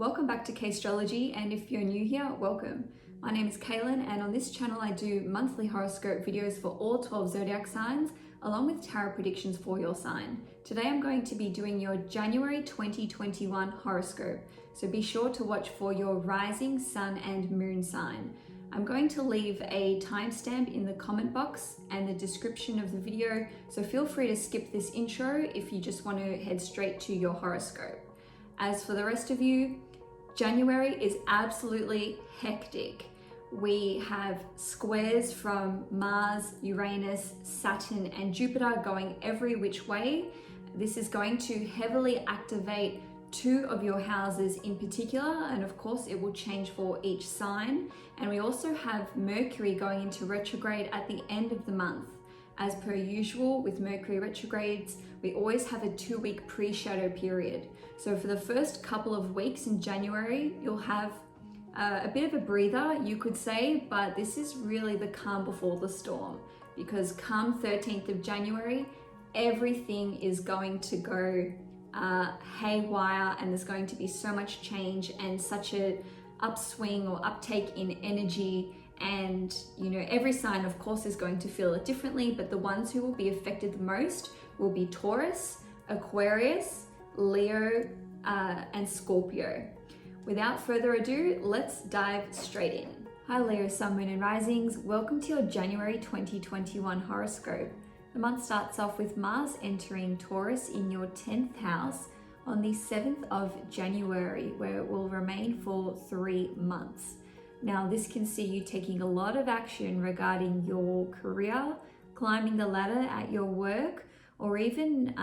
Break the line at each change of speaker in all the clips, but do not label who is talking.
Welcome back to Castrology, and if you're new here, welcome. My name is Cailin, and on this channel I do monthly horoscope videos for all 12 zodiac signs, along with tarot predictions for your sign. Today I'm going to be doing your January 2021 horoscope, so be sure to watch for your rising, sun and moon sign. I'm going to leave a timestamp in the comment box and the description of the video, so feel free to skip this intro if you just want to head straight to your horoscope. As for the rest of you, January is absolutely hectic. We have squares from Mars, Uranus, Saturn and Jupiter going every which way. This is going to heavily activate two of your houses in particular, and of course it will change for each sign. And we also have Mercury going into retrograde at the end of the month. As per usual with Mercury retrogrades, we always have a 2-week pre-shadow period. So for the first couple of weeks in January, you'll have a bit of a breather, you could say, but this is really the calm before the storm, because come 13th of January, everything is going to go haywire, and there's going to be so much change and such a upswing or uptake in energy. And every sign of course is going to feel it differently, but the ones who will be affected the most will be Taurus, Aquarius, Leo, and Scorpio. Without further ado, let's dive straight in. Hi Leo, Sun, Moon and Risings. Welcome to your January 2021 horoscope. The month starts off with Mars entering Taurus in your 10th house on the 7th of January, where it will remain for 3 months. Now, this can see you taking a lot of action regarding your career, climbing the ladder at your work, or even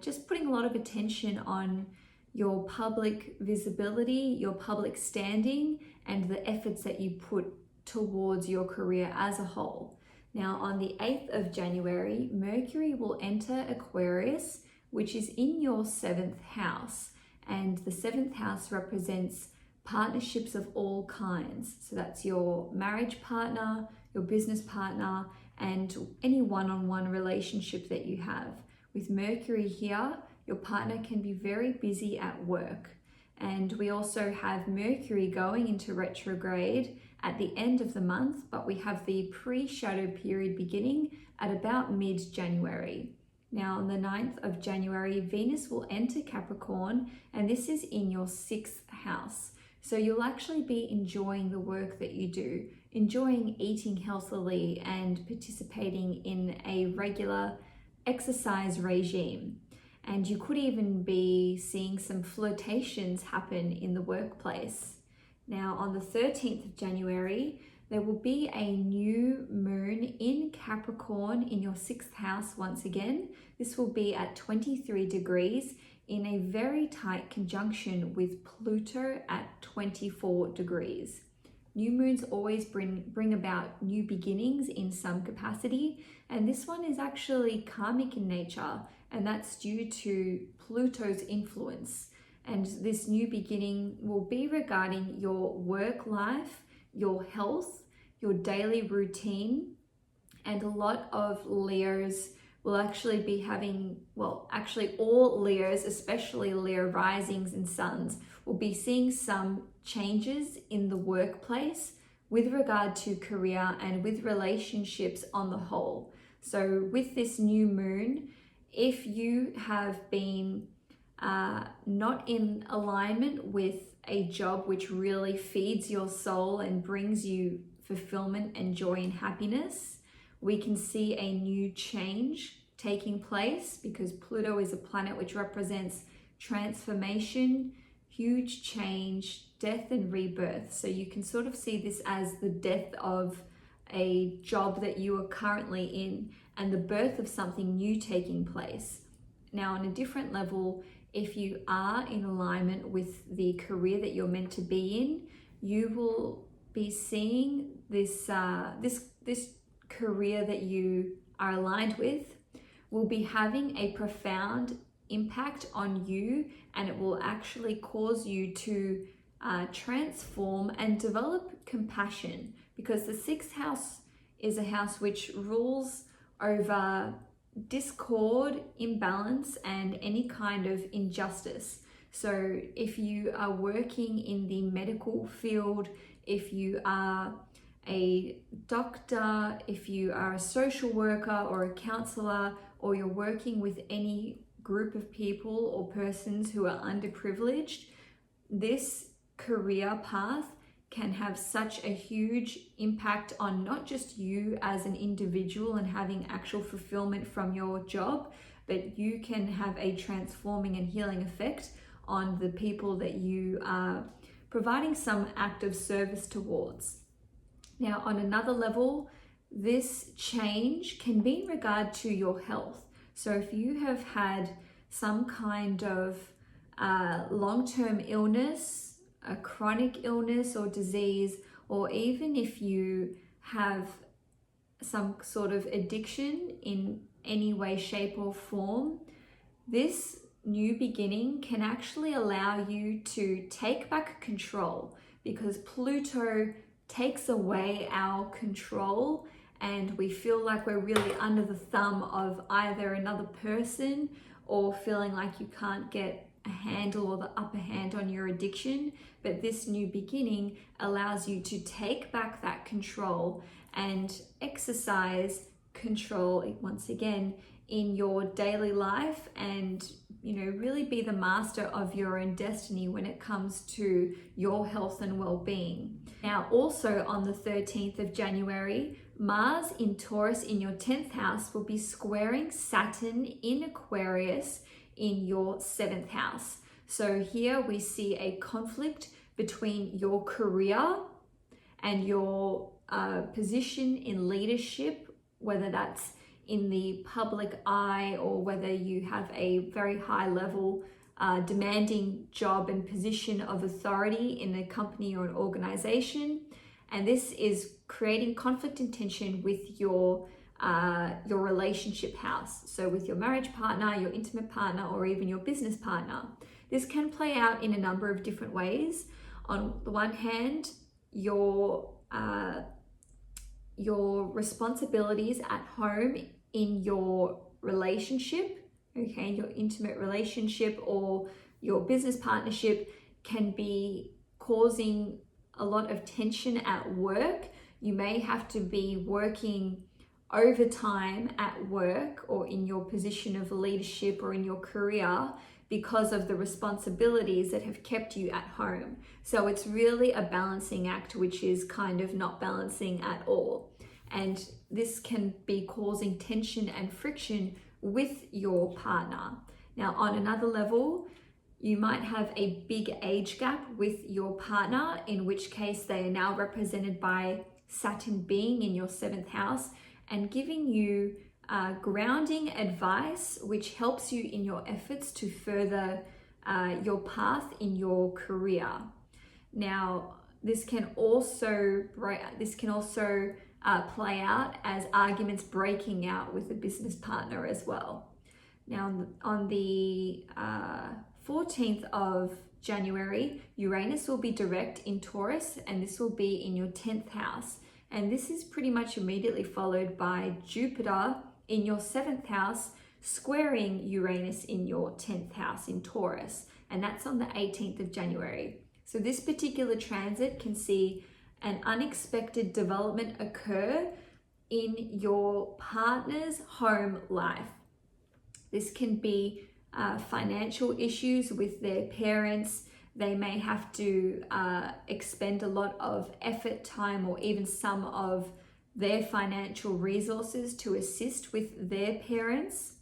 just putting a lot of attention on your public visibility, your public standing, and the efforts that you put towards your career as a whole. Now, on the 8th of January, Mercury will enter Aquarius, which is in your 7th house. And the 7th house represents partnerships of all kinds. So that's your marriage partner, your business partner, and any one-on-one relationship that you have. With Mercury here, your partner can be very busy at work. And we also have Mercury going into retrograde at the end of the month, but we have the pre-shadow period beginning at about mid-January. Now, on the 9th of January, Venus will enter Capricorn, and this is in your 6th house. So you'll actually be enjoying the work that you do, enjoying eating healthily and participating in a regular exercise regime. And you could even be seeing some flirtations happen in the workplace. Now, on the 13th of January, there will be a new moon in Capricorn in your 6th house once again. This will be at 23 degrees in a very tight conjunction with Pluto at 24 degrees. New moons always bring about new beginnings in some capacity, and this one is actually karmic in nature, and that's due to Pluto's influence. And this new beginning will be regarding your work life, your health, your daily routine, and a lot of Leos will actually be having, all Leos, especially Leo risings and suns, will be seeing some changes in the workplace with regard to career and with relationships on the whole. So with this new moon, if you have been not in alignment with a job which really feeds your soul and brings you fulfillment and joy and happiness, we can see a new change taking place, because Pluto is a planet which represents transformation, huge change, death and rebirth. So you can sort of see this as the death of a job that you are currently in and the birth of something new taking place. Now, on a different level, if you are in alignment with the career that you're meant to be in, you will be seeing this career that you are aligned with will be having a profound impact on you, and it will actually cause you to transform and develop compassion, because the 6th house is a house which rules over discord, imbalance, and any kind of injustice. So if you are working in the medical field, if you are a doctor, if you are a social worker or a counselor, or you're working with any group of people or persons who are underprivileged, this career path can have such a huge impact on not just you as an individual and having actual fulfillment from your job, but you can have a transforming and healing effect on the people that you are providing some act of service towards. Now, on another level, this change can be in regard to your health. So if you have had some kind of long-term illness, a chronic illness or disease, or even if you have some sort of addiction in any way, shape, or form, this new beginning can actually allow you to take back control, because Pluto takes away our control and we feel like we're really under the thumb of either another person or feeling like you can't get a handle or the upper hand on your addiction. But this new beginning allows you to take back that control and exercise control once again in your daily life, and really be the master of your own destiny when it comes to your health and well-being. Now, also on the 13th of January, Mars in Taurus in your 10th house will be squaring Saturn in Aquarius in your 7th house. So here we see a conflict between your career and your position in leadership, whether that's in the public eye or whether you have a very high level demanding job and position of authority in a company or an organization. And this is creating conflict and tension with your relationship house. So with your marriage partner, your intimate partner, or even your business partner. This can play out in a number of different ways. On the one hand, your responsibilities at home in your relationship, okay, your intimate relationship or your business partnership, can be causing a lot of tension at work. You may have to be working overtime at work or in your position of leadership or in your career because of the responsibilities that have kept you at home. So it's really a balancing act, which is kind of not balancing at all. And this can be causing tension and friction with your partner. Now, on another level, you might have a big age gap with your partner, in which case they are now represented by Saturn being in your 7th house and giving you grounding advice, which helps you in your efforts to further your path in your career. Now, this can also play out as arguments breaking out with a business partner as well. Now, on the 14th of January, Uranus will be direct in Taurus, and this will be in your 10th house. And this is pretty much immediately followed by Jupiter in your 7th house, squaring Uranus in your 10th house in Taurus. And that's on the 18th of January. So this particular transit can see an unexpected development occur in your partner's home life. This can be financial issues with their parents. They may have to expend a lot of effort, time, or even some of their financial resources to assist with their parents.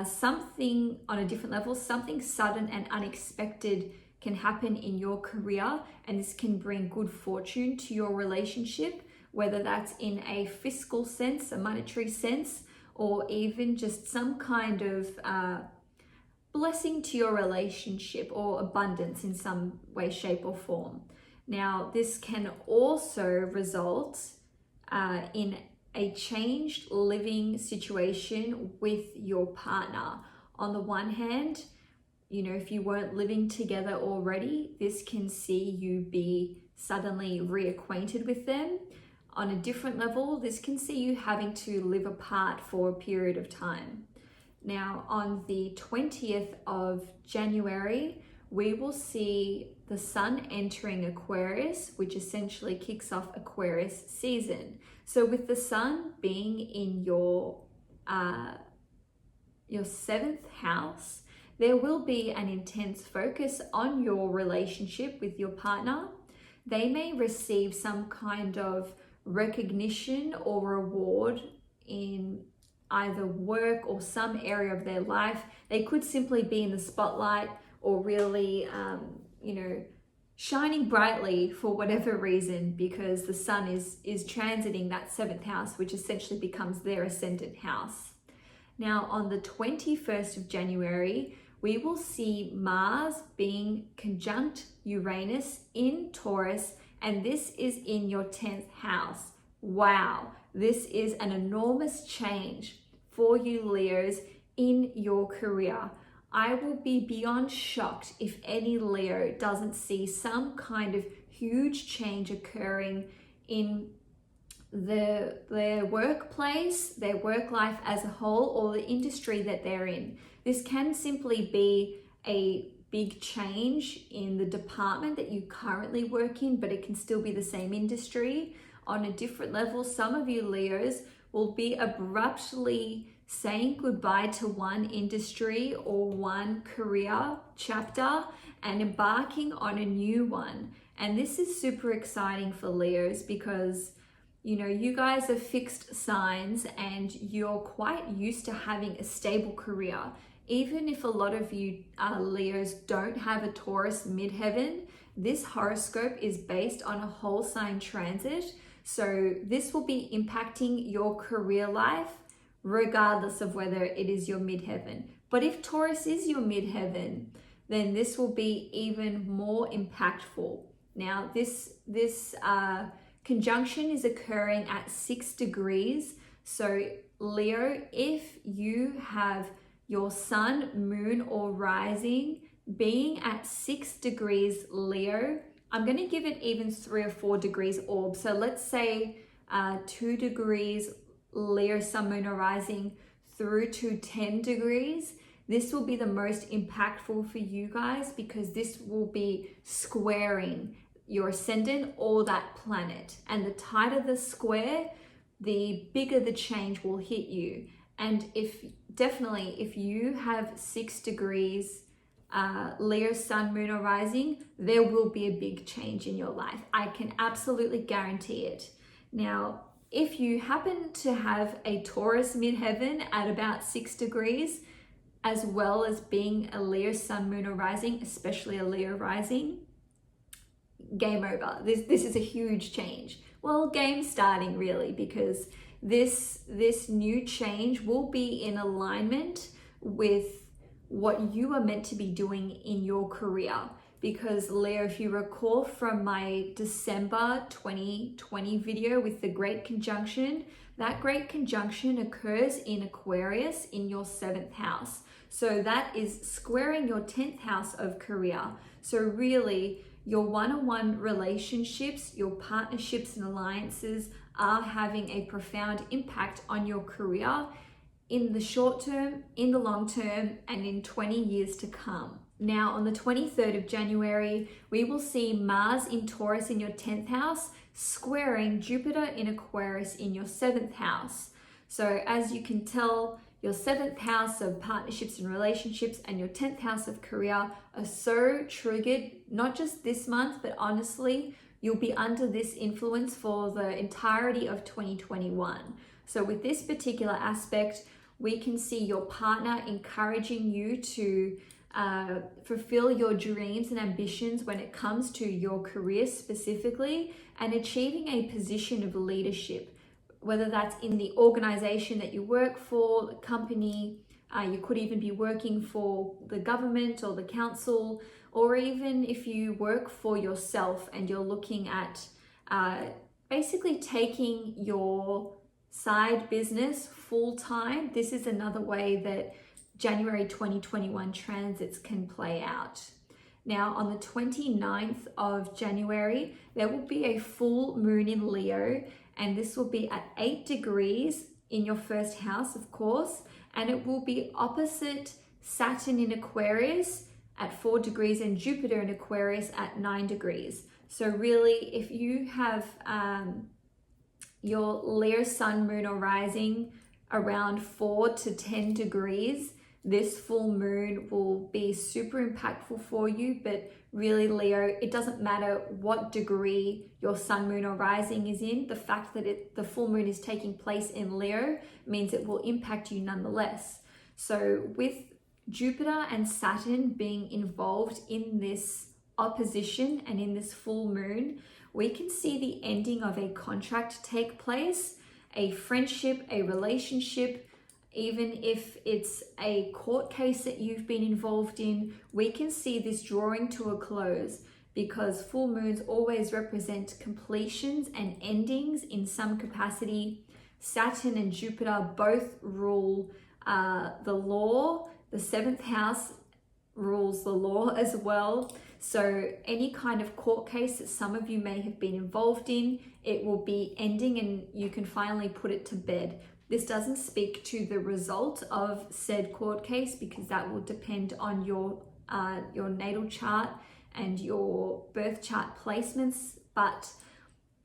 Something on a different level, something sudden and unexpected can happen in your career, and this can bring good fortune to your relationship, whether that's in a fiscal sense, a monetary sense, or even just some kind of blessing to your relationship or abundance in some way, shape, or form. Now, this can also result in a changed living situation with your partner. On the one hand, if you weren't living together already, this can see you be suddenly reacquainted with them. On a different level, this can see you having to live apart for a period of time. Now, on the 20th of January, we will see the sun entering Aquarius, which essentially kicks off Aquarius season. So with the sun being in your 7th house, there will be an intense focus on your relationship with your partner. They may receive some kind of recognition or reward in either work or some area of their life. They could simply be in the spotlight or really, shining brightly for whatever reason, because the sun is transiting that 7th house, which essentially becomes their ascendant house. Now, on the 21st of January, we will see Mars being conjunct Uranus in Taurus, and this is in your 10th house. Wow, this is an enormous change for you Leos in your career. I will be beyond shocked if any Leo doesn't see some kind of huge change occurring in their workplace, their work life as a whole, or the industry that they're in. This can simply be a big change in the department that you currently work in, but it can still be the same industry on a different level. Some of you Leos will be abruptly saying goodbye to one industry or one career chapter and embarking on a new one. And this is super exciting for Leos because you guys are fixed signs and you're quite used to having a stable career. Even if a lot of you Leos don't have a Taurus midheaven, this horoscope is based on a whole sign transit. So this will be impacting your career life regardless of whether it is your midheaven. But if Taurus is your midheaven, then this will be even more impactful. Now, this conjunction is occurring at 6 degrees. So Leo, if you have your sun, moon, or rising being at 6 degrees Leo, I'm going to give it even 3 or 4 degrees orb. So let's say 2 degrees Leo, sun, moon, or rising through to 10 degrees. This will be the most impactful for you guys because this will be squaring your ascendant or that planet. And the tighter the square, the bigger the change will hit you. And if you have 6 degrees Leo, sun, moon, or rising, there will be a big change in your life. I can absolutely guarantee it. Now, if you happen to have a Taurus midheaven at about 6 degrees, as well as being a Leo, sun, moon, or rising, especially a Leo rising, game over. This is a huge change. Well, game starting really, because this new change will be in alignment with what you are meant to be doing in your career. Because Leo, if you recall from my December 2020 video with the Great Conjunction, that Great Conjunction occurs in Aquarius in your 7th house. So that is squaring your 10th house of career. So really, your one-on-one relationships, your partnerships and alliances are having a profound impact on your career in the short term, in the long term, and in 20 years to come. Now, on the 23rd of January, we will see Mars in Taurus in your 10th house, squaring Jupiter in Aquarius in your 7th house. So as you can tell, your 7th house of partnerships and relationships and your 10th house of career are so triggered, not just this month, but honestly, you'll be under this influence for the entirety of 2021. So with this particular aspect, we can see your partner encouraging you to fulfill your dreams and ambitions when it comes to your career specifically, and achieving a position of leadership, whether that's in the organization that you work for, the company, you could even be working for the government or the council, or even if you work for yourself and you're looking at basically taking your side business full time. This is another way that January 2021 transits can play out. Now, on the 29th of January, there will be a full moon in Leo, and this will be at 8 degrees in your first house, of course, and it will be opposite Saturn in Aquarius at 4 degrees and Jupiter in Aquarius at 9 degrees. So really, if you have your Leo sun, moon or rising around 4 to 10 degrees, this full moon will be super impactful for you. But really, Leo, it doesn't matter what degree your sun, moon or rising is in. The fact that the full moon is taking place in Leo means it will impact you nonetheless. So with Jupiter and Saturn being involved in this opposition and in this full moon, we can see the ending of a contract take place, a friendship, a relationship. Even if it's a court case that you've been involved in, we can see this drawing to a close, because full moons always represent completions and endings in some capacity. Saturn and Jupiter both rule the law. The 7th house rules the law as well. So any kind of court case that some of you may have been involved in, it will be ending and you can finally put it to bed. This doesn't speak to the result of said court case, because that will depend on your natal chart and your birth chart placements, but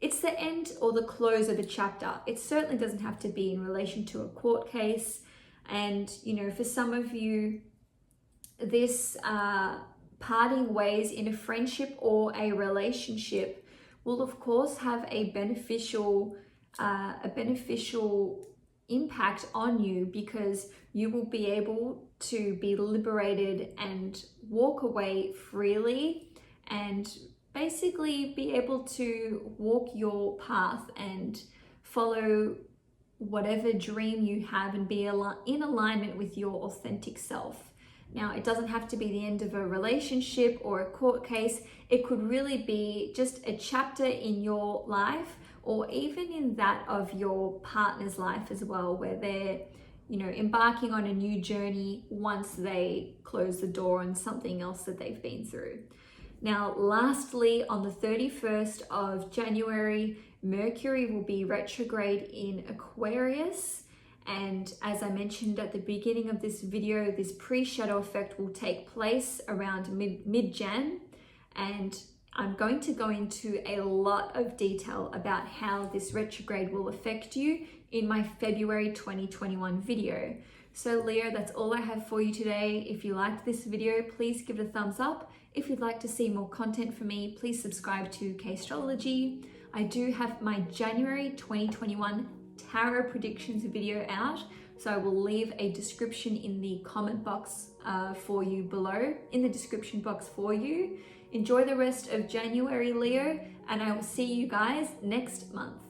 it's the end or the close of a chapter. It certainly doesn't have to be in relation to a court case. And, you know, for some of you, this parting ways in a friendship or a relationship will of course have a beneficial impact on you, because you will be able to be liberated and walk away freely and basically be able to walk your path and follow whatever dream you have and be in alignment with your authentic self. Now, it doesn't have to be the end of a relationship or a court case. It could really be just a chapter in your life, or even in that of your partner's life as well, where they're, you know, embarking on a new journey once they close the door on something else that they've been through. Now, lastly, on the 31st of January, Mercury will be retrograde in Aquarius. And as I mentioned at the beginning of this video, this pre-shadow effect will take place around mid-Jan. And I'm going to go into a lot of detail about how this retrograde will affect you in my February 2021 video. So Leo, that's all I have for you today. If you liked this video, please give it a thumbs up. If you'd like to see more content from me, please subscribe to Astrology. I do have my January 2021 tarot predictions video out, so I will leave a description in the comment box for you below, in the description box for you. Enjoy the rest of January, Leo, and I will see you guys next month.